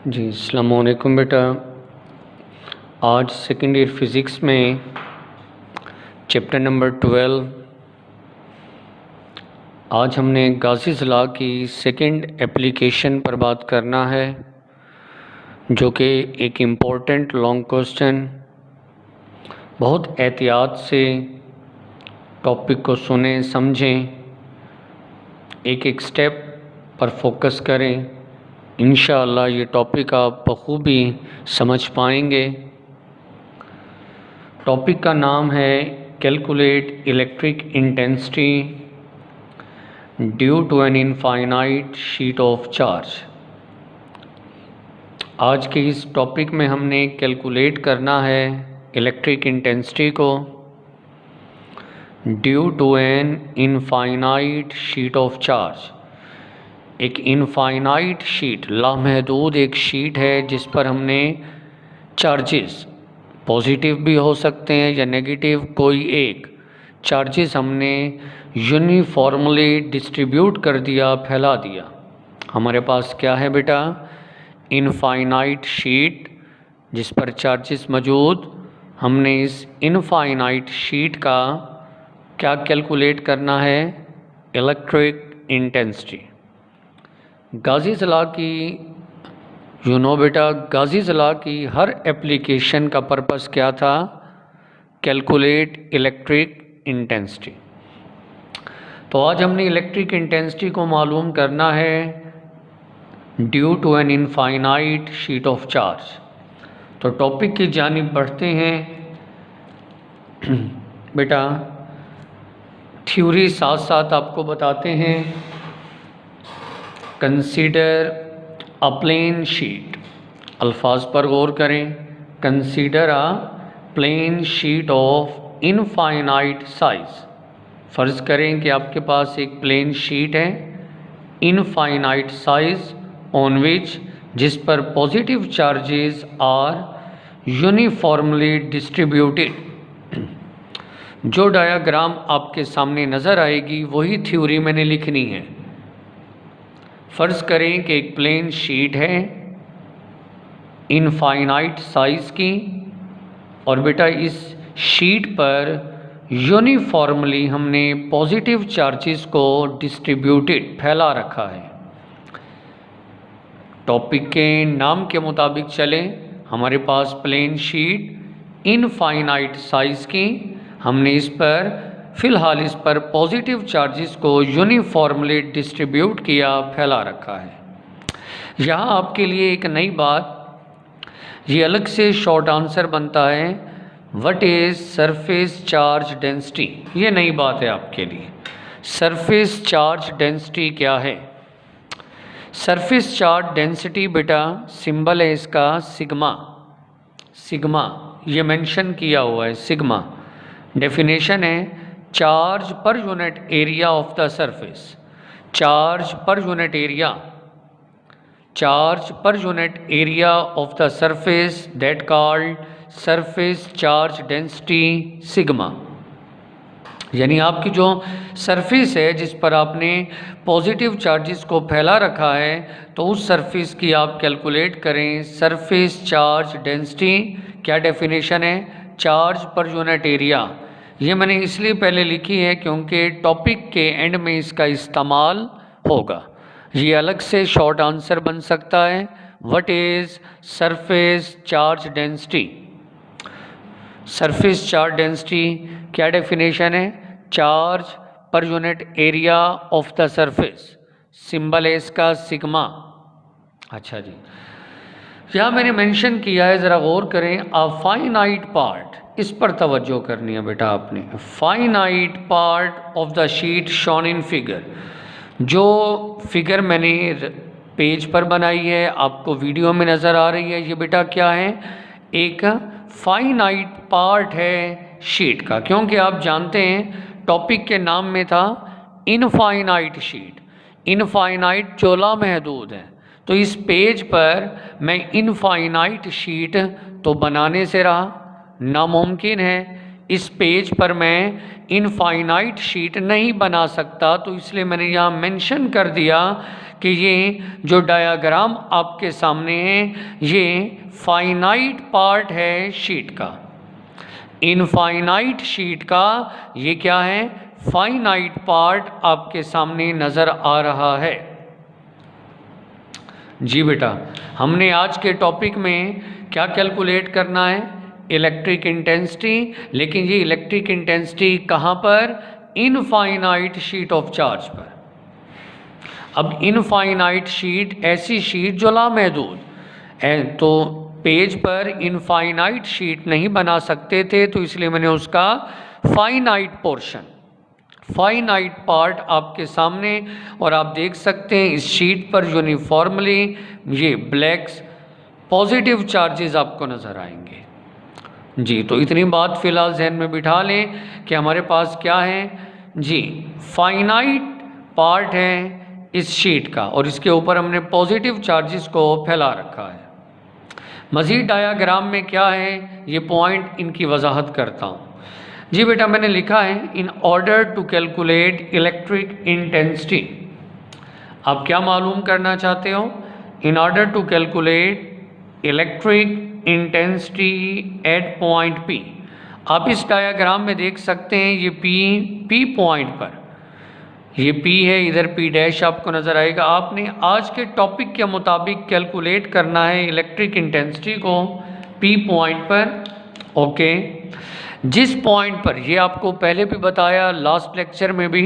जी अस्सलाम वालेकुम बेटा। आज सेकेंड ईयर फिज़िक्स में चैप्टर नंबर 12 आज हमने गाज़ीज़ लॉ की सेकंड एप्लीकेशन पर बात करना है, जो कि एक इम्पोर्टेंट लॉन्ग क्वेश्चन। बहुत एहतियात से टॉपिक को सुनें, समझें, एक एक स्टेप पर फोकस करें। इंशाअल्लाह ये टॉपिक आप बखूबी समझ पाएंगे। टॉपिक का नाम है calculate electric intensity due to an infinite sheet of charge. आज के इस टॉपिक में हमने कैलकुलेट करना है इलेक्ट्रिक इंटेंसिटी को due to an infinite sheet of charge. एक इनफाइनाइट शीट, लामहदूद एक शीट है जिस पर हमने चार्जेस, पॉजिटिव भी हो सकते हैं या नेगेटिव, कोई एक चार्जेस हमने यूनिफॉर्मली डिस्ट्रीब्यूट कर दिया, फैला दिया। हमारे पास क्या है बेटा? इनफाइनाइट शीट जिस पर चार्जेस मौजूद। हमने इस इनफाइनाइट शीट का क्या कैलकुलेट करना है? Electric intensity. गाज़ीज़ लॉ की बेटा, गाज़ीज़ लॉ की हर एप्लीकेशन का पर्पस क्या था? Calculate electric intensity. तो आज हमने इलेक्ट्रिक इंटेंसिटी को मालूम करना है due to an infinite sheet of charge. तो टॉपिक की जानिब बढ़ते हैं बेटा। थ्योरी साथ साथ आपको बताते हैं। कंसीडर अ प्लेन शीट, अल्फाज पर गौर करें। Consider a plane sheet of infinite size. फ़र्ज़ करें कि आपके पास एक प्लेन शीट है इनफाइनाइट साइज ऑन विच, जिस पर positive charges are uniformly distributed. जो डायग्राम आपके सामने नज़र आएगी वही थ्योरी मैंने लिखनी है। फ़र्ज़ करें कि एक प्लेन शीट है इनफाइनाइट साइज़ की, और बेटा इस शीट पर यूनिफॉर्मली हमने पॉजिटिव चार्जेस को डिस्ट्रीब्यूटेड, फैला रखा है। टॉपिक के नाम के मुताबिक चलें। हमारे पास प्लेन शीट इनफाइनाइट साइज़ की, हमने इस पर फ़िलहाल इस पर पॉजिटिव चार्जेस को यूनिफॉर्मली डिस्ट्रीब्यूट किया, फैला रखा है। यहाँ आपके लिए एक नई बात, ये अलग से शॉर्ट आंसर बनता है, what is surface charge density. ये नई बात है आपके लिए। सरफेस चार्ज डेंसिटी क्या है? सरफेस चार्ज डेंसिटी बेटा, सिंबल है इसका सिग्मा। सिग्मा ये मेंशन किया हुआ है, सिग्मा। डेफिनेशन है चार्ज पर unit area of the surface. Charge पर यूनिट एरिया, चार्ज पर unit area of the surface, that called surface charge density sigma. यानी आपकी जो सरफेस है जिस पर आपने पॉजिटिव चार्जेस को फैला रखा है, तो उस सरफेस की आप कैलकुलेट करें सरफेस चार्ज डेंसिटी। क्या डेफिनेशन है? चार्ज पर यूनिट एरिया। ये मैंने इसलिए पहले लिखी है क्योंकि टॉपिक के एंड में इसका इस्तेमाल होगा। ये अलग से शॉर्ट आंसर बन सकता है, what is surface charge density. Surface charge density क्या डेफिनेशन है? चार्ज पर unit area of the surface, symbol है इसका सिग्मा। अच्छा जी, यहाँ मैंने मेंशन किया है, ज़रा गौर करें। अ फाइनाइट पार्ट, इस पर तवज्जो करनी है बेटा आपने। Finite part of the sheet shown in figure. जो फिगर मैंने पेज पर बनाई है, आपको वीडियो में नज़र आ रही है, ये बेटा क्या है? एक फाइनाइट पार्ट है शीट का, क्योंकि आप जानते हैं टॉपिक के नाम में था इनफाइनाइट शीट। इनफाइनाइट जो लामहदूद है, तो इस पेज पर मैं इनफाइनाइट शीट तो बनाने से रहा, नामुमकिन है। इस पेज पर मैं इनफाइनाइट शीट नहीं बना सकता, तो इसलिए मैंने यहाँ मेंशन कर दिया कि ये जो डायाग्राम आपके सामने है ये फाइनाइट पार्ट है शीट का। इनफाइनाइट शीट का ये क्या है, फाइनाइट पार्ट आपके सामने नज़र आ रहा है। जी बेटा, हमने आज के टॉपिक में क्या कैलकुलेट करना है, इलेक्ट्रिक इंटेंसिटी। लेकिन ये इलेक्ट्रिक इंटेंसिटी कहाँ पर, इनफाइनाइट शीट ऑफ चार्ज पर। अब इनफाइनाइट शीट ऐसी शीट जो लामहदूद है, तो पेज पर इनफाइनाइट शीट नहीं बना सकते थे, तो इसलिए मैंने उसका फाइनाइट पोर्शन, फाइनाइट पार्ट आपके सामने, और आप देख सकते हैं इस शीट पर यूनिफॉर्मली ये ब्लैक्स पॉजिटिव चार्जेस आपको नज़र आएंगे। जी, तो इतनी बात फ़िलहाल जहन में बिठा लें कि हमारे पास क्या है जी, फाइनाइट पार्ट है इस शीट का, और इसके ऊपर हमने पॉजिटिव चार्जेस को फैला रखा है। मज़ीद डायाग्राम में क्या है, ये पॉइंट इनकी वजाहत करता हूँ। जी बेटा, मैंने लिखा है in order to calculate electric intensity. आप क्या मालूम करना चाहते हो, in order to calculate electric intensity at point P। आप इस डायाग्राम में देख सकते हैं ये P पॉइंट पर, ये P है, इधर P डैश आपको नज़र आएगा। आपने आज के टॉपिक के मुताबिक कैलकुलेट करना है इलेक्ट्रिक इंटेंसिटी को P पॉइंट पर। ओके, जिस पॉइंट पर, ये आपको पहले भी बताया लास्ट लेक्चर में भी,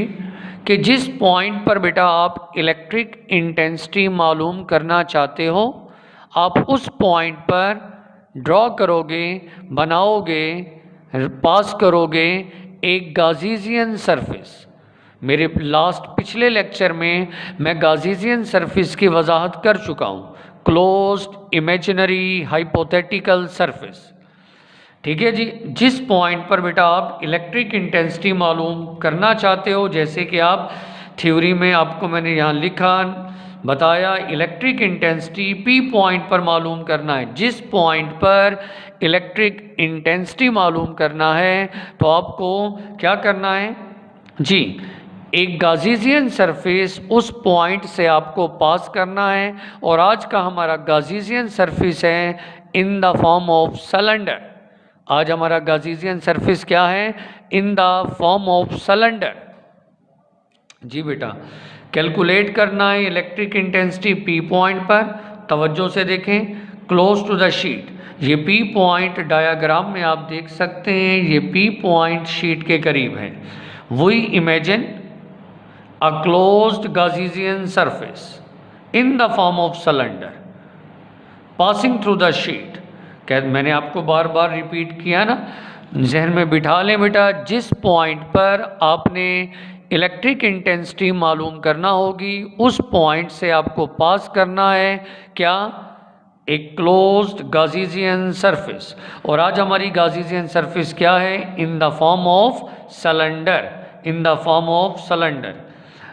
कि जिस पॉइंट पर बेटा आप इलेक्ट्रिक इंटेंसिटी मालूम करना चाहते हो, आप उस पॉइंट पर ड्रॉ करोगे, बनाओगे, पास करोगे एक गाज़ीज़ियन सरफेस। मेरे पिछले लेक्चर में मैं गाज़ीज़ियन सरफेस की वजाहत कर चुका हूँ, क्लोज्ड इमेजिनरी हाइपोथेटिकल सरफेस। ठीक है जी, जिस पॉइंट पर बेटा आप इलेक्ट्रिक इंटेंसिटी मालूम करना चाहते हो, जैसे कि आप थ्योरी में आपको मैंने यहाँ लिखा बताया, इलेक्ट्रिक इंटेंसिटी P पॉइंट पर मालूम करना है। जिस पॉइंट पर इलेक्ट्रिक इंटेंसिटी मालूम करना है, तो आपको क्या करना है जी, एक गाज़ीज़ियन सरफेस उस पॉइंट से आपको पास करना है। और आज का हमारा गाज़ीज़ियन सरफेस है in the form of cylinder. आज हमारा गाज़ीज़ियन सरफेस क्या है, in the form of cylinder. जी बेटा, कैलकुलेट करना है इलेक्ट्रिक इंटेंसिटी P पॉइंट पर। तवज्जो से देखें, क्लोज टू द शीट, ये P पॉइंट डायाग्राम में आप देख सकते हैं, ये P पॉइंट शीट के करीब है। We imagine a closed Gaussian surface in the form of cylinder passing through the sheet. क्या मैंने आपको बार बार रिपीट किया ना, जहन में बिठा लें बेटा, जिस पॉइंट पर आपने इलेक्ट्रिक इंटेंसिटी मालूम करना होगी, उस पॉइंट से आपको पास करना है क्या, एक क्लोज्ड गाज़ीज़ियन सरफेस। और आज हमारी गाज़ीज़ियन सरफेस क्या है, in the form of cylinder, in the form of cylinder.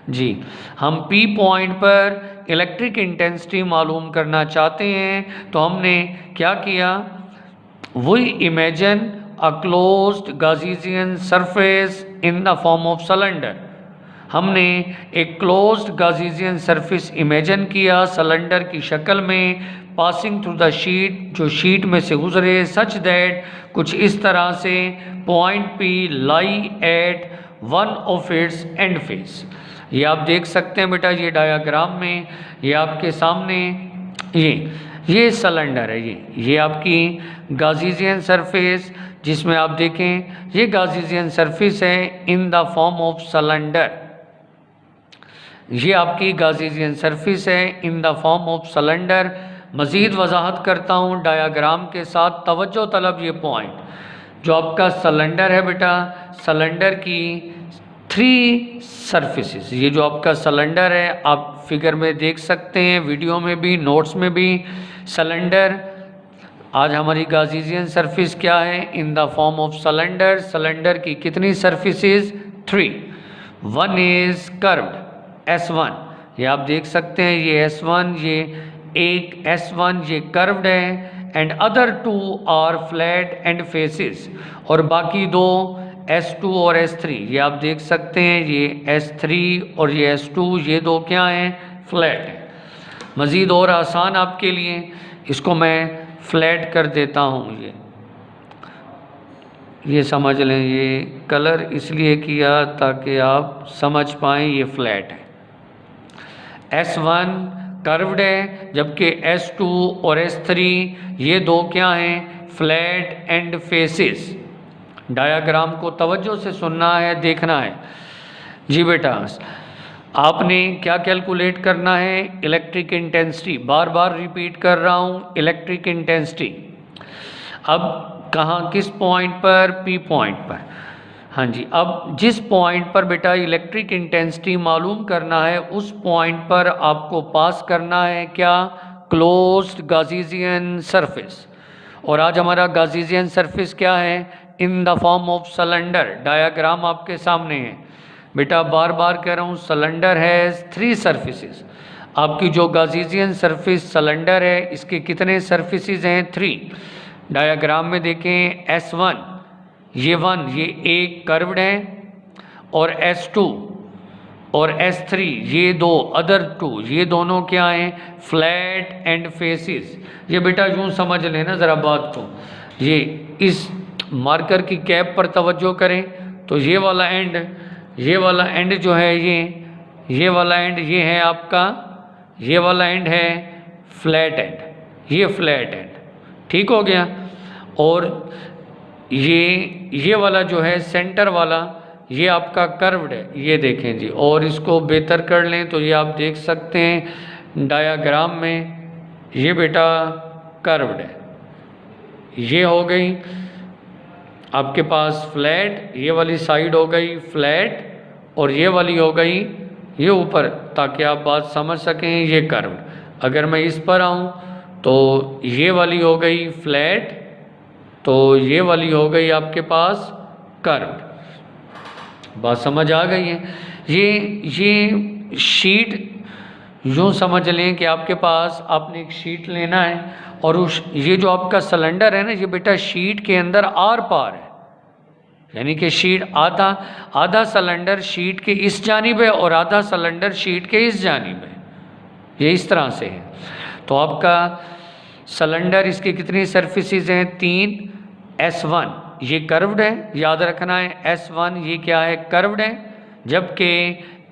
जी, हम P पॉइंट पर इलेक्ट्रिक इंटेंसिटी मालूम करना चाहते हैं, तो हमने क्या किया, we imagine a closed Gaussian surface in the form of cylinder. हमने एक क्लोज्ड गाज़ीज़ियन सरफेस इमेजिन किया सिलेंडर की शक्ल में, पासिंग थ्रू द शीट, जो शीट में से गुजरे, सच दैट, कुछ इस तरह से, point P lie eight one of its and face. ये आप देख सकते हैं बेटा, ये डायाग्राम में, ये आपके सामने, ये सिलेंडर है, ये आपकी गाज़ीज़ियन सरफेस, जिसमें आप देखें ये गाज़ीज़ियन सरफेस है in the form of cylinder. ये आपकी गाज़ीज़ियन सरफेस है in the form of cylinder. मज़ीद वजाहत करता हूँ डायाग्राम के साथ, तवज्जो तलब ये पॉइंट, जो आपका सिलेंडर है बेटा, सिलेंडर की 3 सरफेसेस, ये जो आपका सिलेंडर है आप फिगर में देख सकते हैं, वीडियो में भी, नोट्स में भी। सिलेंडर, आज हमारी गाज़ीज़ियन सरफेस क्या है, in the form of cylinder. Cylinder की कितनी surfaces, 3। One is curved S1, ये आप देख सकते हैं, ये S1, ये एक S1 ये कर्व्ड है, and other 2 are flat and faces, और बाकी 2 S2 और S3, ये आप देख सकते हैं, ये S3 और ये S2, ये दो क्या हैं, फ्लैट हैं। मज़ीद और आसान आपके लिए इसको मैं फ्लैट कर देता हूँ। ये समझ लें, ये कलर इसलिए किया ताकि आप समझ पाएँ, ये फ्लैट है। S1 कर्व्ड है, जबकि S2 और S3 ये दो क्या हैं, फ्लैट एंड फेसेस। डायाग्राम को तवज्जो से सुनना है, देखना है। जी बेटा, आपने क्या कैलकुलेट करना है, इलेक्ट्रिक इंटेंसिटी। बार बार रिपीट कर रहा हूँ, इलेक्ट्रिक इंटेंसिटी। अब कहाँ, किस पॉइंट पर, पी पॉइंट पर। हाँ जी, अब जिस पॉइंट पर बेटा इलेक्ट्रिक इंटेंसिटी मालूम करना है, उस पॉइंट पर आपको पास करना है क्या, क्लोज्ड गाजीजियन सरफेस। और आज हमारा गाजीजियन सरफेस क्या है, in the form of cylinder. Diagram आपके सामने है बेटा, बार बार कह रहा हूँ, सिलेंडर है 3 सरफेसेस। आपकी जो गाजीजियन सरफेस सिलेंडर है, इसके कितने सरफेसेस हैं, 3। डायाग्राम में देखें, S1 ये 1, ये एक कर्व्ड है, और S2 और S3 ये दो, अदर 2, ये दोनों क्या हैं, फ्लैट एंड फेसेस। ये बेटा यूँ समझ लेना ज़रा बात को, ये इस मार्कर की कैप पर तवज्जो करें तो ये वाला एंड जो है, ये वाला एंड ये है आपका, ये वाला एंड है फ्लैट एंड, ये फ्लैट एंड, ठीक हो गया। और ये वाला जो है सेंटर वाला, ये आपका कर्व्ड है, ये देखें जी। और इसको बेहतर कर लें तो ये आप देख सकते हैं डायाग्राम में, ये बेटा कर्व्ड है। ये हो गई आपके पास फ्लैट, ये वाली साइड हो गई फ्लैट, और ये वाली हो गई ये ऊपर, ताकि आप बात समझ सकें, ये कर्व। अगर मैं इस पर आऊँ तो ये वाली हो गई फ्लैट, तो ये वाली हो गई आपके पास कर्व। बात समझ आ गई है। ये शीट यूँ समझ लें कि आपके पास, आपने एक शीट लेना है, और उस ये जो आपका सिलेंडर है ना, ये बेटा शीट के अंदर आर पार है, यानी कि शीट आधा सिलेंडर शीट के इस जानिब है और आधा सिलेंडर शीट के इस जानिब है, ये इस तरह से है। तो आपका सिलेंडर, इसके कितनी सरफेसेस हैं, 3। S1 ये कर्व्ड है, याद रखना है, S1 ये क्या है, कर्व्ड है, जबकि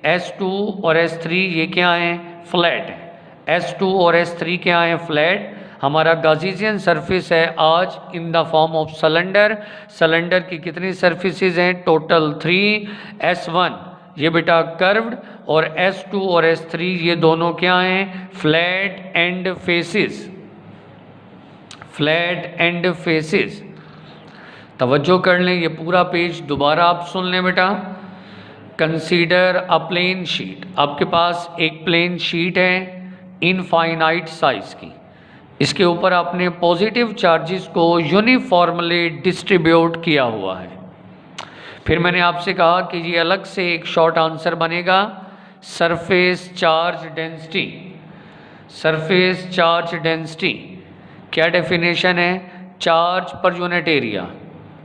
S2 और S3 ये क्या हैं, फ्लैट है। S2 और S3 क्या हैं, फ्लैट। हमारा गाजीजियन सरफेस है आज इन the form of cylinder. Cylinder की कितनी सरफेसेस हैं, टोटल 3। S1 ये बेटा कर्व्ड, और S2 और S3 ये दोनों क्या हैं, flat and faces, flat and faces. तवज्जो कर लें, ये पूरा पेज दोबारा आप सुन लें बेटा। कंसीडर अ प्लेन शीट, आपके पास एक प्लेन शीट है इनफाइनाइट साइज की, इसके ऊपर आपने पॉजिटिव चार्जेस को यूनिफॉर्मली डिस्ट्रीब्यूट किया हुआ है। फिर मैंने आपसे कहा कि ये अलग से एक शॉर्ट आंसर बनेगा, surface charge density. Surface charge density क्या डेफिनेशन है, चार्ज पर यूनिट एरिया,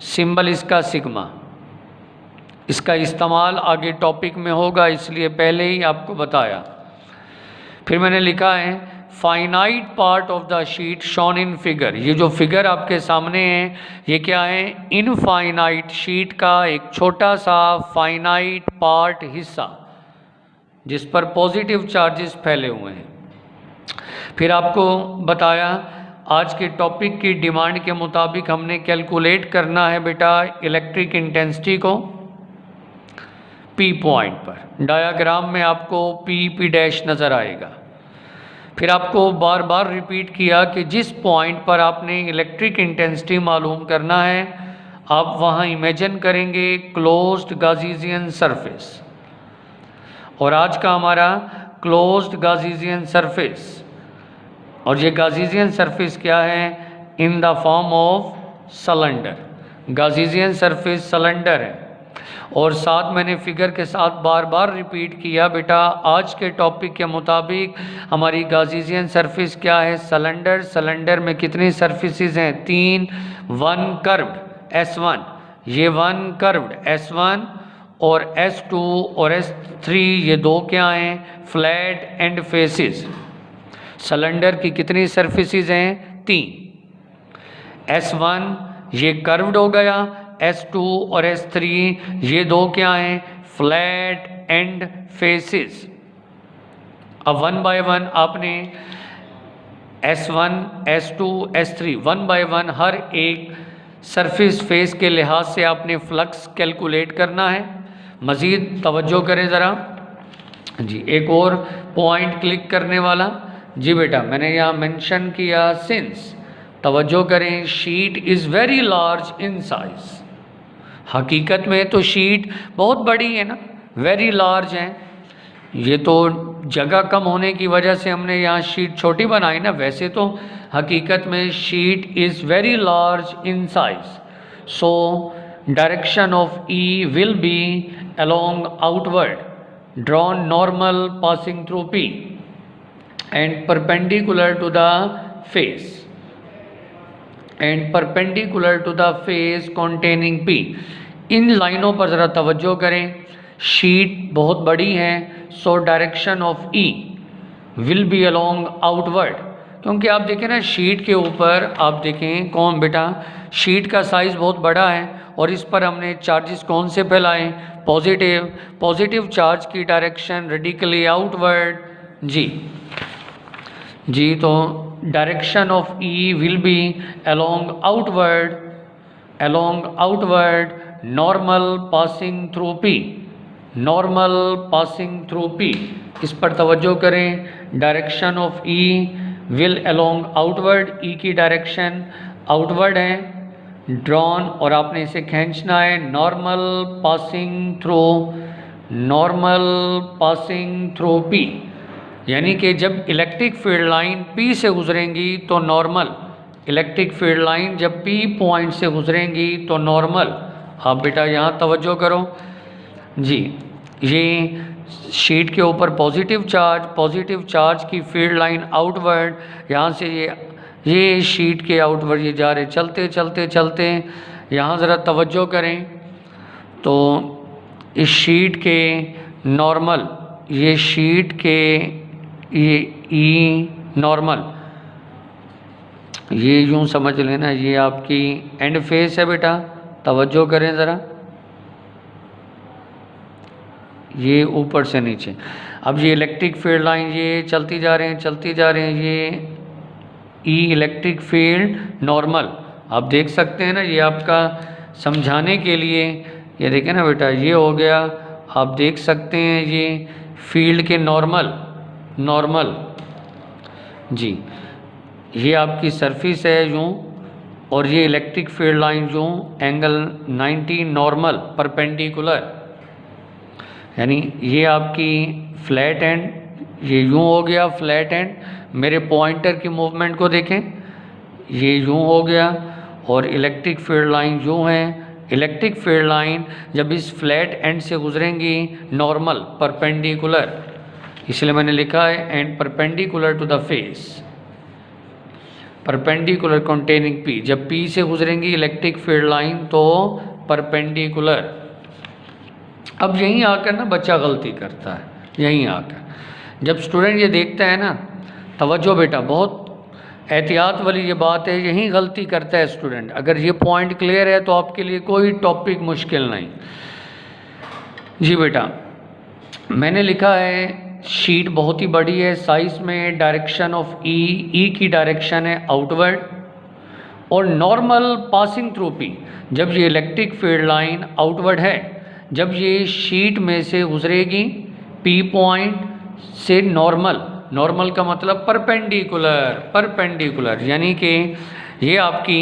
सिंबल इसका सिग्मा। इसका इस्तेमाल आगे टॉपिक में होगा, इसलिए पहले ही आपको बताया। फिर मैंने लिखा है finite part of the sheet shown in figure. ये जो फिगर आपके सामने है, ये क्या है, इनफाइनाइट शीट का एक छोटा सा फाइनाइट पार्ट हिस्सा, जिस पर पॉजिटिव चार्जेस फैले हुए हैं। फिर आपको बताया आज के टॉपिक की डिमांड के मुताबिक हमने कैलकुलेट करना है बेटा इलेक्ट्रिक इंटेंसिटी को पी पॉइंट पर। डायाग्राम में आपको पी डैश नज़र आएगा। फिर आपको बार बार रिपीट किया कि जिस पॉइंट पर आपने इलेक्ट्रिक इंटेंसिटी मालूम करना है, आप वहाँ इमेजिन करेंगे क्लोज्ड गाजीजियन सरफेस। और आज का हमारा क्लोज्ड गाजीजियन सरफेस, और ये गाजीजियन सरफेस क्या है, in the form of cylinder. Gaussian surface cylinder है। और साथ मैंने फिगर के साथ बार बार रिपीट किया बेटा, आज के टॉपिक के मुताबिक हमारी गाजीजियन सरफेस क्या है, सिलेंडर। सिलेंडर में कितनी सरफेसेस हैं, 3। 1 कर्व्ड S1, ये वन कर्व्ड S1 और S2 और S3 ये दो क्या हैं? Flat and faces. सिलेंडर की कितनी सरफेसेस हैं? 3। S1 ये कर्व्ड हो गया, S2 और S3 ये दो क्या हैं? Flat and faces. अब वन बाय वन आपने S1, S2, S3 one by one हर एक सरफेस फेस के लिहाज से आपने फ्लक्स कैलकुलेट करना है। मज़ीद तवज्जो करें ज़रा जी। एक और पॉइंट क्लिक करने वाला जी बेटा, मैंने यहाँ मेंशन किया सिंस, तवज्जो करें, sheet is very large in size. हकीकत में तो शीट बहुत बड़ी है ना, वेरी लार्ज है। ये तो जगह कम होने की वजह से हमने यहाँ शीट छोटी बनाई ना, वैसे तो हकीकत में sheet is very large in size. So direction of E will be along outward, drawn normal passing through P and perpendicular to the face containing P. इन लाइनों पर ज़रा तवज्जो करें। शीट बहुत बड़ी है, so direction of E will be along outward, क्योंकि आप देखें ना शीट के ऊपर, आप देखें कौन बेटा, शीट का साइज़ बहुत बड़ा है और इस पर हमने चार्जेस कौन से फैलाएं? पॉजिटिव चार्ज की डायरेक्शन रेडिकली आउटवर्ड जी। तो direction of E will be along outward normal passing through P. इस पर तवज्जो करें। Direction of E will along outward, E की डायरेक्शन आउटवर्ड है, ड्रॉन और आपने इसे खींचना है नॉर्मल पासिंग थ्रू पी। यानी कि जब इलेक्ट्रिक फील्ड लाइन पी से गुजरेंगी तो नॉर्मल, इलेक्ट्रिक फील्ड लाइन जब पी पॉइंट से गुजरेंगी तो नॉर्मल। आप बेटा यहाँ तवज्जो करो जी। ये शीट के ऊपर पॉजिटिव चार्ज की फील्ड लाइन आउटवर्ड, यहाँ से ये शीट के आउटवर्ड ये जा रहे, चलते यहाँ ज़रा तवज्जो करें तो इस शीट के नॉर्मल, ये शीट के ये ई नॉर्मल, ये यूँ समझ लेना ये आपकी एंड फेस है बेटा, तवज्जो करें ज़रा, ये ऊपर से नीचे। अब ये इलेक्ट्रिक फील्ड लाइन ये चलती जा रहे हैं, ये ई इलेक्ट्रिक फील्ड नॉर्मल आप देख सकते हैं ना, ये आपका समझाने के लिए, ये देखें ना बेटा, ये हो गया, आप देख सकते हैं ये फील्ड के नॉर्मल जी। ये आपकी सरफेस है यूँ, और ये इलेक्ट्रिक फील्ड लाइन यूँ एंगल 90 नॉर्मल परपेंडिकुलर, यानी ये आपकी फ्लैट एंड, ये यूँ हो गया फ्लैट एंड। मेरे पॉइंटर की मूवमेंट को देखें, ये यूँ हो गया और इलेक्ट्रिक फील्ड लाइन यूँ है। इलेक्ट्रिक फील्ड लाइन जब इस फ्लैट एंड से गुजरेंगी नॉर्मल परपेंडिकुलर, इसलिए मैंने लिखा है and perpendicular to the face, perpendicular containing P. जब पी से गुजरेंगी इलेक्ट्रिक फील्ड लाइन तो परपेंडिकुलर। अब यहीं आकर ना बच्चा गलती करता है, यहीं आकर जब स्टूडेंट ये देखता है ना, तवज्जो बेटा, बहुत एहतियात वाली ये बात है, यहीं गलती करता है स्टूडेंट। अगर ये पॉइंट क्लियर है तो आपके लिए कोई टॉपिक मुश्किल नहीं जी बेटा। मैंने लिखा है शीट बहुत ही बड़ी है साइज में, डायरेक्शन ऑफ ई की डायरेक्शन है आउटवर्ड और नॉर्मल पासिंग थ्रू पी। जब ये इलेक्ट्रिक फील्ड लाइन आउटवर्ड है, जब ये शीट में से गुजरेगी पी पॉइंट से नॉर्मल का मतलब परपेंडिकुलर, यानी कि ये आपकी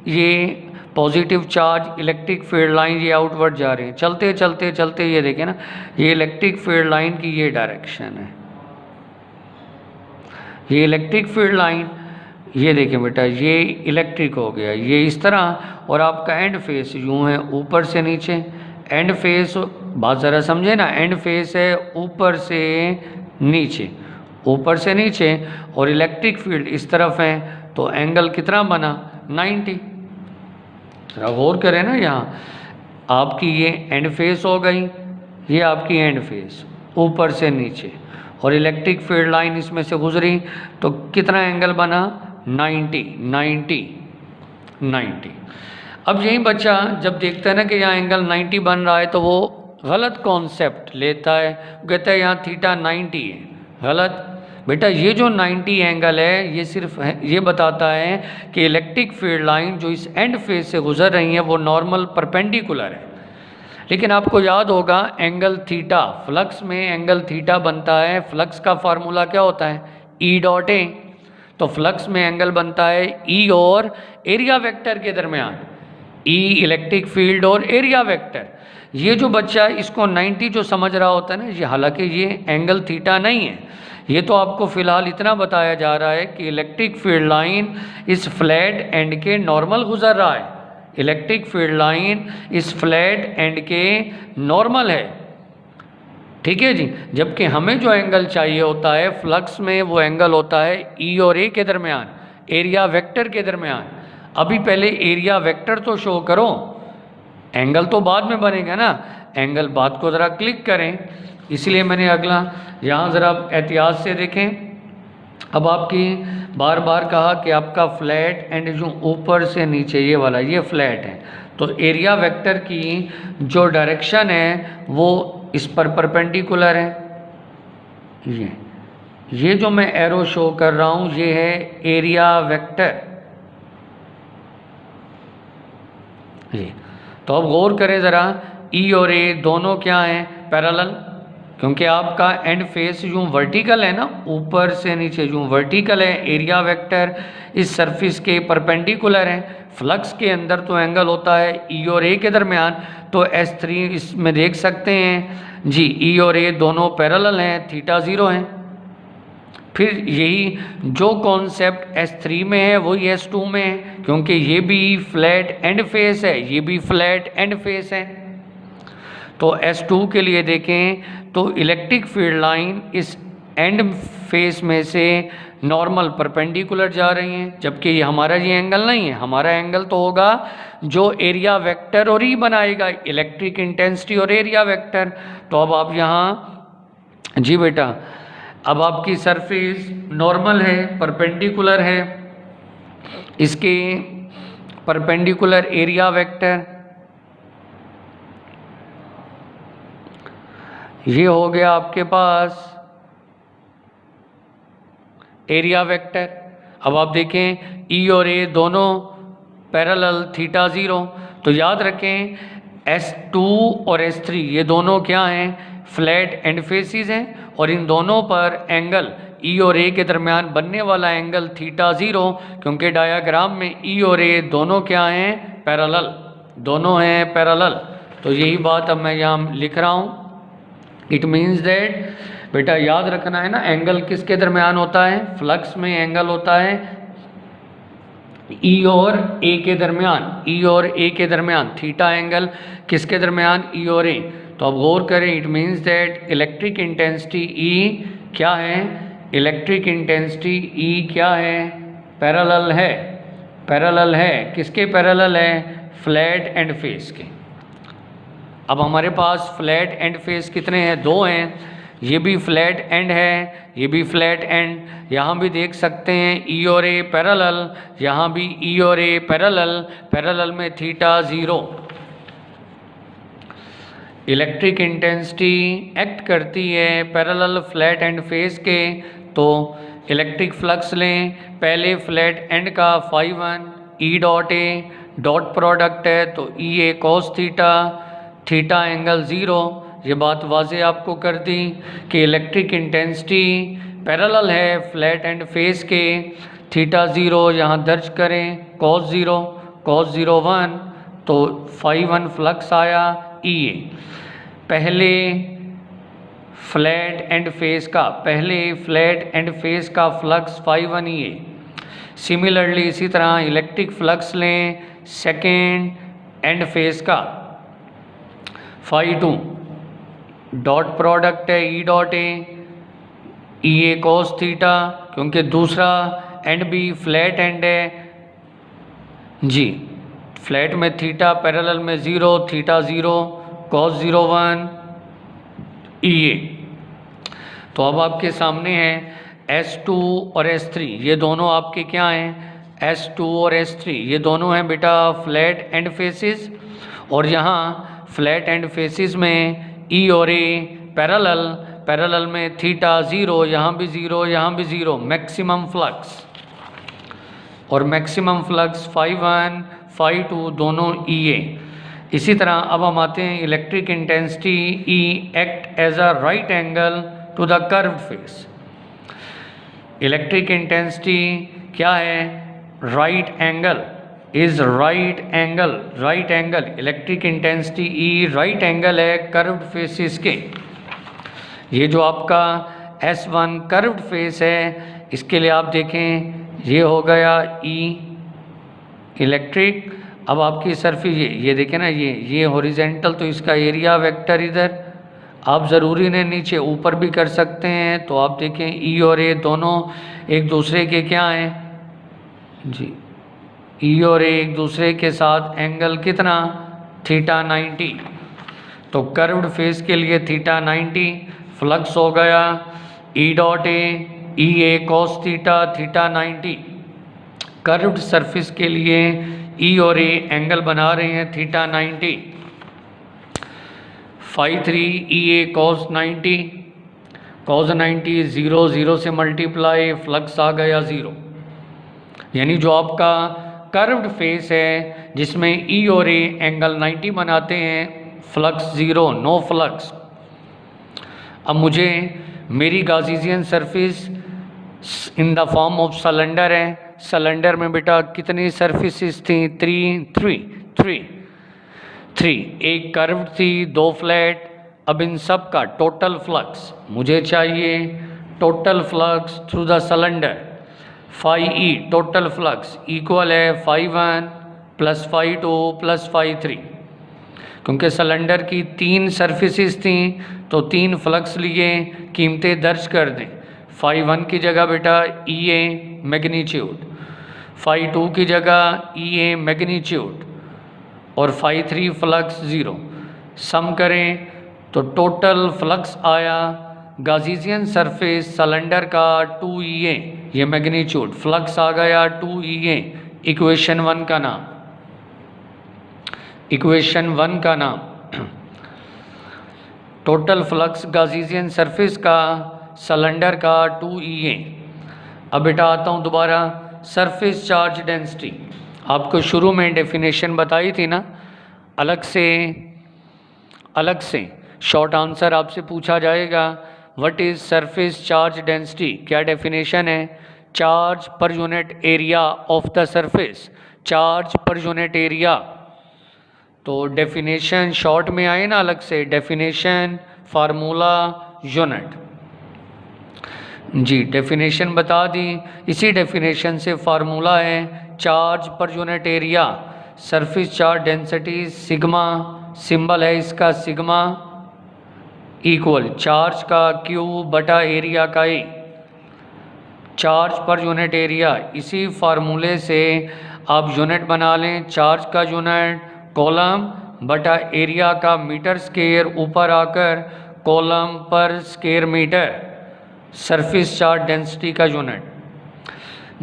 ये positive charge electric field line ये आउटवर्ड जा रहे हैं, चलते ये देखें ना, ये इलेक्ट्रिक फील्ड लाइन की ये डायरेक्शन है, ये इलेक्ट्रिक फील्ड लाइन, ये देखें बेटा, ये इलेक्ट्रिक हो गया, ये इस तरह, और आपका एंड फेस यूँ है ऊपर से नीचे। एंड फेस बात ज़रा समझे ना, एंड फेस है ऊपर से नीचे और इलेक्ट्रिक फील्ड इस तरफ है, तो एंगल कितना बना 90। ज़रा गौर करें ना, यहाँ आपकी ये एंड फेस हो गई, ये आपकी एंड फेस ऊपर से नीचे, और इलेक्ट्रिक फील्ड लाइन इसमें से गुजरी तो कितना एंगल बना, 90 90 90। अब यही बच्चा जब देखता है ना कि यहाँ एंगल 90 बन रहा है तो वो गलत कॉन्सेप्ट लेता है, कहता है यहाँ थीटा 90 है। गलत बेटा, ये जो 90 एंगल है ये सिर्फ ये बताता है कि इलेक्ट्रिक फील्ड लाइन जो इस एंड फेज से गुजर रही है वो नॉर्मल परपेंडिकुलर है। लेकिन आपको याद होगा एंगल थीटा, फ्लक्स में एंगल थीटा बनता है, फ्लक्स का फार्मूला क्या होता है, ई डॉट ए। तो फ्लक्स में एंगल बनता है ई और एरिया वेक्टर के दरमियान, ई इलेक्ट्रिक फील्ड और एरिया वेक्टर। ये जो बच्चा इसको 90 जो समझ रहा होता है ना, ये हालांकि ये एंगल थीटा नहीं है, ये तो आपको फिलहाल इतना बताया जा रहा है कि इलेक्ट्रिक फील्ड लाइन इस फ्लैट एंड के नॉर्मल गुजर रहा है, इलेक्ट्रिक फील्ड लाइन इस फ्लैट एंड के नॉर्मल है, ठीक है जी। जबकि हमें जो एंगल चाहिए होता है फ्लक्स में, वो एंगल होता है ई और ए के दरमियान, एरिया वेक्टर के दरमियान। अभी पहले एरिया वेक्टर तो शो करो, एंगल तो बाद में बनेगा ना, एंगल बात को ज़रा क्लिक करें। इसलिए मैंने अगला यहाँ ज़रा एहतियात से देखें। अब आपकी बार बार कहा कि आपका फ्लैट एंड जो ऊपर से नीचे ये वाला ये फ्लैट है, तो एरिया वेक्टर की जो डायरेक्शन है वो इस पर परपेंडिकुलर है। ये जो मैं एरो शो कर रहा हूँ ये है एरिया वेक्टर। ये तो अब गौर करें ज़रा, ई और ए दोनों क्या हैं, पैरेलल, क्योंकि आपका एंड फेस यूँ वर्टिकल है ना, ऊपर से नीचे यूँ वर्टिकल है। एरिया वेक्टर इस सरफेस के परपेंडिकुलर है। फ्लक्स के अंदर तो एंगल होता है ई और ए के दरमियान, तो S3 इसमें देख सकते हैं जी, ई और ए दोनों पैरेलल हैं, थीटा 0 है। फिर यही जो कॉन्सेप्ट S3 में है वही S2 में है, क्योंकि ये भी फ्लैट एंड फेस है, ये भी फ्लैट एंड फेस है। तो S2 के लिए देखें तो इलेक्ट्रिक फील्ड लाइन इस एंड फेस में से नॉर्मल परपेंडिकुलर जा रही हैं, जबकि ये हमारा ये एंगल नहीं है। हमारा एंगल तो होगा जो एरिया वेक्टर और ही बनाएगा, इलेक्ट्रिक इंटेंसिटी और एरिया वेक्टर। तो अब आप यहाँ जी बेटा, अब आपकी सरफेस नॉर्मल है, परपेंडिकुलर है, इसके परपेंडिकुलर एरिया वेक्टर, ये हो गया आपके पास एरिया वेक्टर। अब आप देखें ई और ए दोनों पैरेलल, थीटा 0। तो याद रखें S2 और S3 ये दोनों क्या हैं, फ्लैट एंड फेसिस हैं, और इन दोनों पर एंगल ई और ए के दरमियान बनने वाला एंगल थीटा 0, क्योंकि डायाग्राम में ई और ए दोनों क्या हैं, पैरेलल, दोनों हैं पैरेलल। तो यही बात अब मैं यहाँ लिख रहा हूँ। इट मीन्स दैट बेटा याद रखना है ना, एंगल किसके दरमियान होता है, फ्लक्स में एंगल होता है ई और ए के दरमियान, ई और ए के दरमियान, थीटा एंगल किसके दरमियान, ई और ए। तो अब गौर करें, it means that electric intensity ई क्या है, इलेक्ट्रिक इंटेंसिटी ई क्या है, पैरेलल है, पैरेलल है, किसके पैरेलल है, फ्लैट एंड फेस के। अब हमारे पास फ्लैट एंड फेस कितने हैं, 2 हैं। ये भी फ्लैट एंड है, ये भी फ्लैट एंड, यहाँ भी देख सकते हैं ई और ए पैरेलल, यहाँ भी ई और ए पैरेलल, पैरेलल में थीटा 0। इलेक्ट्रिक इंटेंसिटी एक्ट करती है पैरेलल फ्लैट एंड फेस के। तो इलेक्ट्रिक फ्लक्स लें, पहले फ्लैट एंड का φ1 E dot A, dot product है तो E A cos theta, theta angle 0। ये बात वाज़े आपको कर दी कि इलेक्ट्रिक इंटेंसिटी पैरेलल है फ्लैट एंड फेस के, थीटा 0 यहाँ दर्ज करें, कॉस 0, कॉस 0 1, तो φ1 फ्लक्स आया ई ए। पहले फ्लैट एंड फेस का, पहले फ्लैट एंड फेस का फ्लक्स φ1 ई ए। सिमिलरली इसी तरह इलेक्ट्रिक फ्लक्स लें सेकेंड एंड फेस का, φ2 डॉट प्रोडक्ट है ई dot A, E A cos theta, क्योंकि दूसरा एंड भी फ्लैट एंड है जी, फ्लैट में थीटा, पैरेलल में 0, थीटा 0, cos 0 1 EA। तो अब आपके सामने है S2 और S3, ये दोनों आपके क्या हैं, S2 और S3 ये दोनों हैं बेटा फ्लैट एंड फेसिस, और यहाँ फ्लैट एंड फेसिस में E और A पैरेलल, पैरेलल में थीटा 0, यहाँ भी 0, यहाँ भी 0, मैक्सिमम फ्लक्स, और मैक्सिमम फ्लक्स φ1 φ2 दोनों EA। इसी तरह अब हम आते हैं electric intensity E act as a right angle to the curved face. Electric intensity क्या है, right angle, is right angle, right angle, electric intensity E right angle है कर्व्ड फेसिस के। ये जो आपका S1 कर्व्ड फेस है, इसके लिए आप देखें ये हो गया E इलेक्ट्रिक। अब आपकी सरफेस ये देखें ना, ये हॉरिजेंटल, तो इसका एरिया वेक्टर इधर, आप ज़रूरी नहीं नीचे ऊपर भी कर सकते हैं। तो आप देखें E और A दोनों एक दूसरे के क्या हैं जी, E और A एक दूसरे के साथ एंगल कितना, थीटा 90। तो कर्व्ड फेस के लिए थीटा 90, फ्लक्स हो गया E dot A E A cos theta, theta 90। Curved surface के लिए E और A एंगल बना रहे हैं थीटा 90, φ3 EA cos 90, cos 90 0 0 से मल्टीप्लाई, फ्लक्स आ गया 0। यानी जो आपका कर्व्ड फेस है जिसमें E और A एंगल 90 बनाते हैं, फ्लक्स 0, नो फ्लक्स। अब मुझे मेरी Gaussian surface in the form of cylinder है, सिलेंडर में बेटा कितनी सरफेसेस थी, 3, एक कर्व थी, 2 फ्लैट। अब इन सब का टोटल फ्लक्स मुझे चाहिए, total flux through the cylinder, φE total flux equal है φ1 प्लस φ2 प्लस φ3। क्योंकि सिलेंडर की 3 सरफेसेस थी तो 3 फ्लक्स लिए, कीमतें दर्ज कर दें। φ1 की जगह बेटा EA मैग्नीट्यूड, φ2 की जगह EA मैग्नीट्यूड, और φ3 फ्लक्स 0। सम करें तो टोटल फ्लक्स आया गार्सियन सरफेस सिलेंडर का 2EA, ये मैग्नीट्यूड, फ्लक्स आ गया 2EA, इक्वेशन 1 का नाम, इक्वेशन 1 का नाम। टोटल फ्लक्स गार्सियन सरफेस का सिलेंडर का 2EA। अब बेटा आता हूँ दोबारा, सरफेस चार्ज डेंसिटी आपको शुरू में डेफिनेशन बताई थी ना, अलग से शॉर्ट आंसर आपसे पूछा जाएगा, what is surface charge density, क्या डेफिनेशन है, चार्ज पर unit area of the surface, charge पर यूनिट एरिया। तो डेफिनेशन शॉर्ट में आए ना, अलग से डेफिनेशन, फार्मूला, यूनिट। जी डेफिनेशन बता दी, इसी डेफिनेशन से फार्मूला है चार्ज पर unit area, surface charge density sigma, symbol है इसका सिग्मा, इक्वल चार्ज का Q बटा एरिया का A, चार्ज पर यूनिट एरिया। इसी फार्मूले से आप यूनिट बना लें, चार्ज का यूनिट कॉलम बटा एरिया का मीटर स्क्वायर, ऊपर आकर कॉलम पर square metre, surface charge density का यूनिट।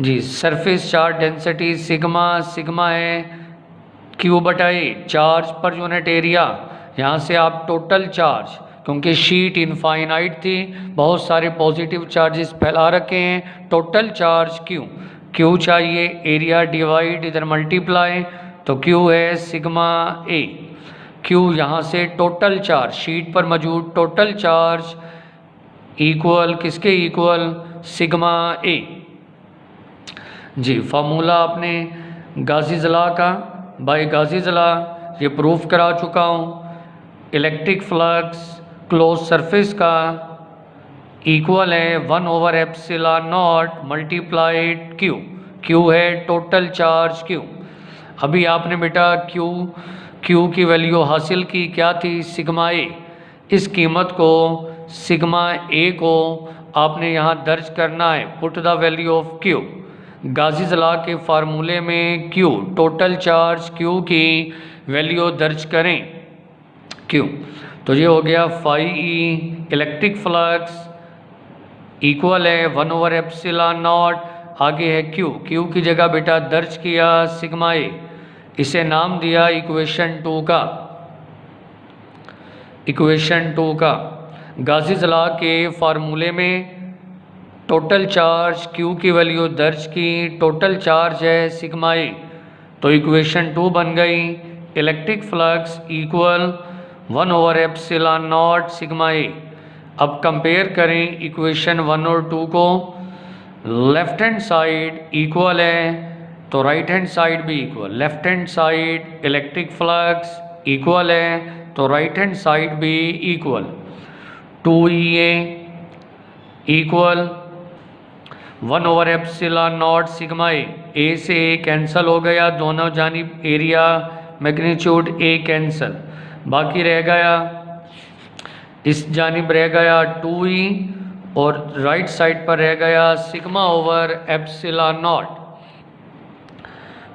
जी surface charge density sigma, sigma है Q बटा A, चार्ज पर यूनिट एरिया। यहाँ से आप टोटल चार्ज, क्योंकि शीट इनफाइनाइट थी, बहुत सारे पॉजिटिव चार्जेस फैला रखे हैं, टोटल चार्ज Q चाहिए, एरिया डिवाइड इधर मल्टीप्लाई, तो Q है सिग्मा A। Q यहाँ से टोटल चार्ज, शीट पर मौजूद टोटल चार्ज इक्वल किसके इक्वल, सिग्मा A। जी फार्मूला आपने गाज़ीज़ लॉ का, बाय गाज़ीज़ लॉ ये प्रूफ करा चुका हूँ। इलेक्ट्रिक फ्लक्स क्लोज सरफेस का इक्वल है 1/ε0 मल्टीप्लाइड Q है टोटल चार्ज Q। अभी आपने बेटा Q की वैल्यू हासिल की, क्या थी, सिग्मा A। इस कीमत को सिग्मा A को आपने यहाँ दर्ज करना है, put the value of Q, Gauss's law के फार्मूले में Q टोटल चार्ज Q की वैल्यू दर्ज करें। Q तो ये हो गया phi E, electric flux equal है 1/ε0, आगे है Q की जगह बेटा दर्ज किया सिग्मा ए, इसे नाम दिया इक्वेशन 2 का। गाजीज लॉ के फार्मूले में टोटल चार्ज Q की वैल्यू दर्ज की, टोटल चार्ज है सिग्मा ए, तो इक्वेशन 2 बन गई इलेक्ट्रिक फ्लक्स इक्वल 1/ε0 सिग्मा ए। अब कंपेयर करें इक्वेशन 1 और 2 को, लेफ्ट हैंड साइड इक्वल है तो राइट हैंड साइड भी equal, left hand side electric flux equal है तो राइट हैंड साइड भी इक्वल, 2EA इक्वल 1/ε0 सिग्मा ए से ए कैंसिल हो गया, दोनों जानिब एरिया मैग्नीट्यूड ए कैंसिल, बाकी रह गया इस जानिब रह गया 2E और राइट साइड पर रह गया सिग्मा ओवर ε0,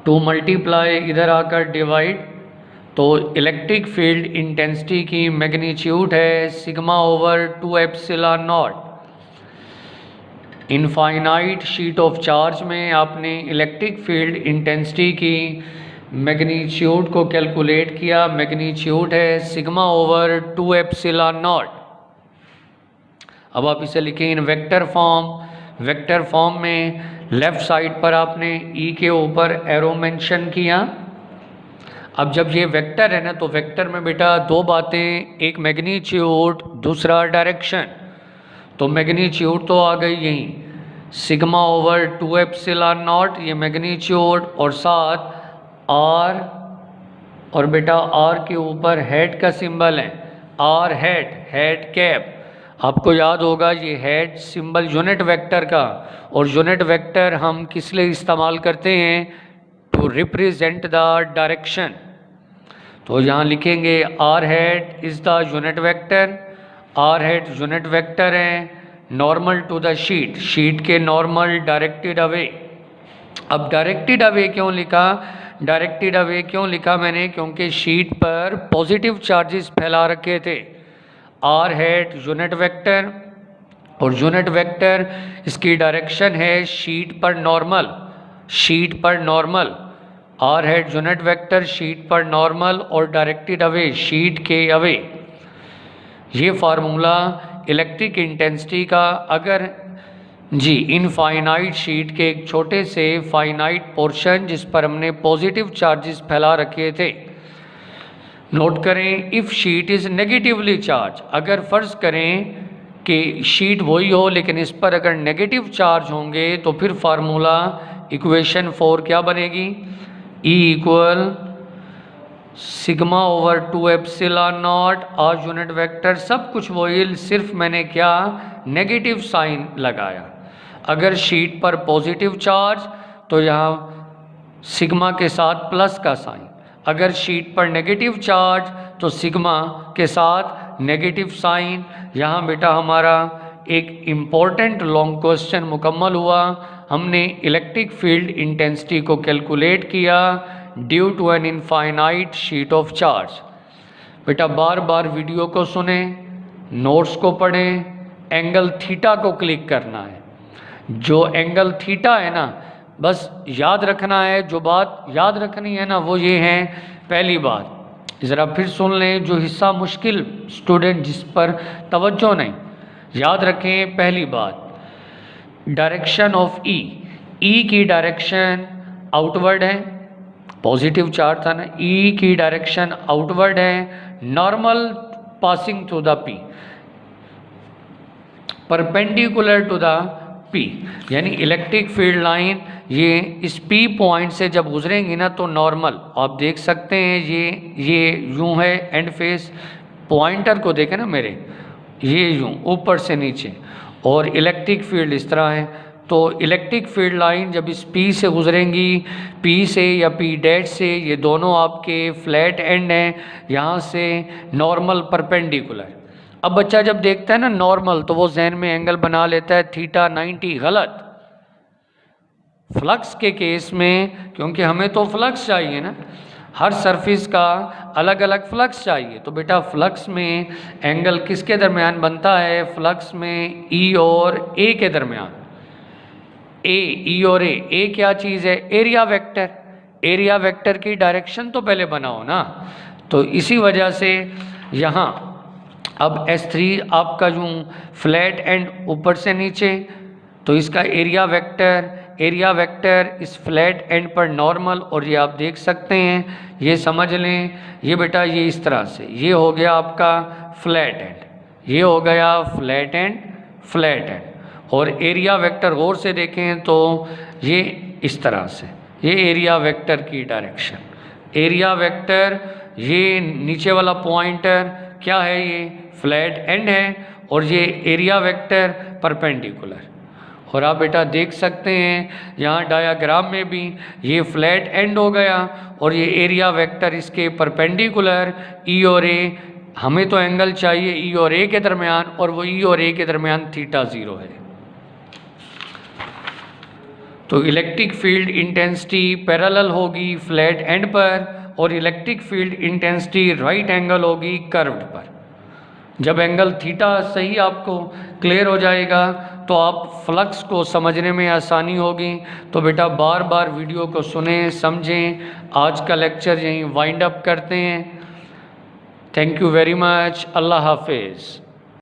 2 मल्टीप्लाई इधर आकर डिवाइड, तो इलेक्ट्रिक फील्ड इंटेंसिटी की मैग्नीट्यूड है sigma over 2ε0। Infinite sheet of charge में आपने इलेक्ट्रिक फील्ड इंटेंसिटी की मैग्नीट्यूड को कैलकुलेट किया, मैग्नीट्यूड है सिग्मा ओवर 2ε0। अब आप इसे लिखें इन वेक्टर फॉर्म में लेफ्ट साइड पर आपने E के ऊपर एरो मेंशन किया। अब जब ये वेक्टर है ना, तो वेक्टर में बेटा दो बातें, एक मैग्नीट्यूड दूसरा डायरेक्शन, तो मैग्नीट्यूड तो आ गई यहीं सिग्मा ओवर 2ε0 ये मैग्नीट्यूड, और साथ R और बेटा R के ऊपर हेड का सिंबल है, R हेड कैप, आपको याद होगा ये हेड सिंबल यूनिट वेक्टर का, और यूनिट वेक्टर हम किस लिए इस्तेमाल करते हैं, टू रिप्रेजेंट द डायरेक्शन। तो यहाँ लिखेंगे R head is the unit vector, R head unit vector है, नॉर्मल टू द शीट के नॉर्मल डायरेक्टेड अवे। अब डायरेक्टेड अवे क्यों लिखा मैंने, क्योंकि शीट पर पॉजिटिव चार्जेस फैला रखे थे। R हेड यूनिट वेक्टर, और यूनिट वेक्टर इसकी डायरेक्शन है शीट पर normal, R head unit vector sheet पर नॉर्मल और डायरेक्टेड अवे शीट के अवे। ये फार्मूला इलेक्ट्रिक इंटेंसिटी का, अगर जी इनफाइनाइट शीट के एक छोटे से फाइनाइट पोर्शन जिस पर हमने पॉजिटिव चार्जेस फैला रखे थे, नोट करें if sheet is negatively charge, अगर फ़र्ज़ करें कि शीट वही हो लेकिन इस पर अगर नेगेटिव चार्ज होंगे तो फिर फार्मूला इक्वेशन 4 क्या बनेगी, E equal sigma over 2ε0 R unit vector, सब कुछ वही, सिर्फ मैंने क्या नेगेटिव साइन लगाया। अगर शीट पर पॉजिटिव चार्ज तो यहाँ सिग्मा के साथ प्लस का साइन, अगर शीट पर नेगेटिव चार्ज तो सिग्मा के साथ नेगेटिव साइन। यहाँ बेटा हमारा एक इम्पॉर्टेंट लॉन्ग क्वेश्चन मुकम्मल हुआ, हमने इलेक्ट्रिक फील्ड इंटेंसिटी को कैलकुलेट किया due to an infinite sheet of charge. बेटा बार बार वीडियो को सुने, नोट्स को पढ़ें, एंगल थीटा को क्लिक करना है, जो एंगल थीटा है ना बस याद रखना है, जो बात याद रखनी है ना वो ये है, पहली बात ज़रा फिर सुन लें, जो हिस्सा मुश्किल स्टूडेंट जिस पर तवज्जो नहीं, याद रखें पहली बात डायरेक्शन ऑफ ई की डायरेक्शन आउटवर्ड है, पॉजिटिव चार्ज था ना, ई की डायरेक्शन आउटवर्ड है, normal passing through the P, perpendicular to the P, यानी इलेक्ट्रिक फील्ड लाइन ये इस पी पॉइंट से जब गुजरेंगी ना तो नॉर्मल आप देख सकते हैं, ये यूं है एंड फेस, पॉइंटर को देखें ना मेरे, ये यूं ऊपर से नीचे, और इलेक्ट्रिक फील्ड इस तरह है। तो इलेक्ट्रिक फील्ड लाइन जब इस पी से गुजरेंगी, पी से या पी डैश से, ये दोनों आपके फ्लैट एंड हैं, यहाँ से नॉर्मल परपेंडिकुलर। अब बच्चा जब देखता है ना नॉर्मल तो वो जहन में एंगल बना लेता है थीटा 90, गलत। फ्लक्स के केस में, क्योंकि हमें तो फ्लक्स चाहिए ना, हर सरफेस का अलग अलग फ्लक्स चाहिए, तो बेटा फ्लक्स में एंगल किसके दरमियान बनता है? फ्लक्स में ई और ए के दरमियान। ई और ए क्या चीज़ है? Area vector. एरिया वेक्टर की डायरेक्शन तो पहले बनाओ ना। तो इसी वजह से यहाँ अब S3 आपका जो फ्लैट एंड ऊपर से नीचे, तो इसका एरिया वेक्टर इस फ्लैट एंड पर नॉर्मल, और ये आप देख सकते हैं, ये समझ लें, ये बेटा ये इस तरह से, ये हो गया आपका फ्लैट एंड, ये हो गया फ्लैट एंड, और एरिया वेक्टर गौर से देखें तो ये इस तरह से, ये एरिया वेक्टर की डायरेक्शन। एरिया वेक्टर ये नीचे वाला पॉइंटर क्या है? ये फ्लैट एंड है, और ये एरिया वेक्टर परपेंडिकुलर। और आप बेटा देख सकते हैं यहाँ डायाग्राम में भी ये फ्लैट एंड हो गया और ये एरिया वेक्टर इसके परपेंडिकुलर ई और ए। हमें तो एंगल चाहिए ई और ए के दरमियान, और वो ई और ए के दरमियान थीटा 0 है। तो इलेक्ट्रिक फील्ड इंटेंसिटी पैरेलल होगी फ्लैट एंड पर, और electric field intensity right angle होगी कर्व्ड पर। जब एंगल थीटा सही आपको क्लियर हो जाएगा तो आप फ्लक्स को समझने में आसानी होगी। तो बेटा बार बार वीडियो को सुनें, समझें। आज का लेक्चर यहीं वाइंड अप करते हैं। Thank you very much. अल्लाह हाफिज़।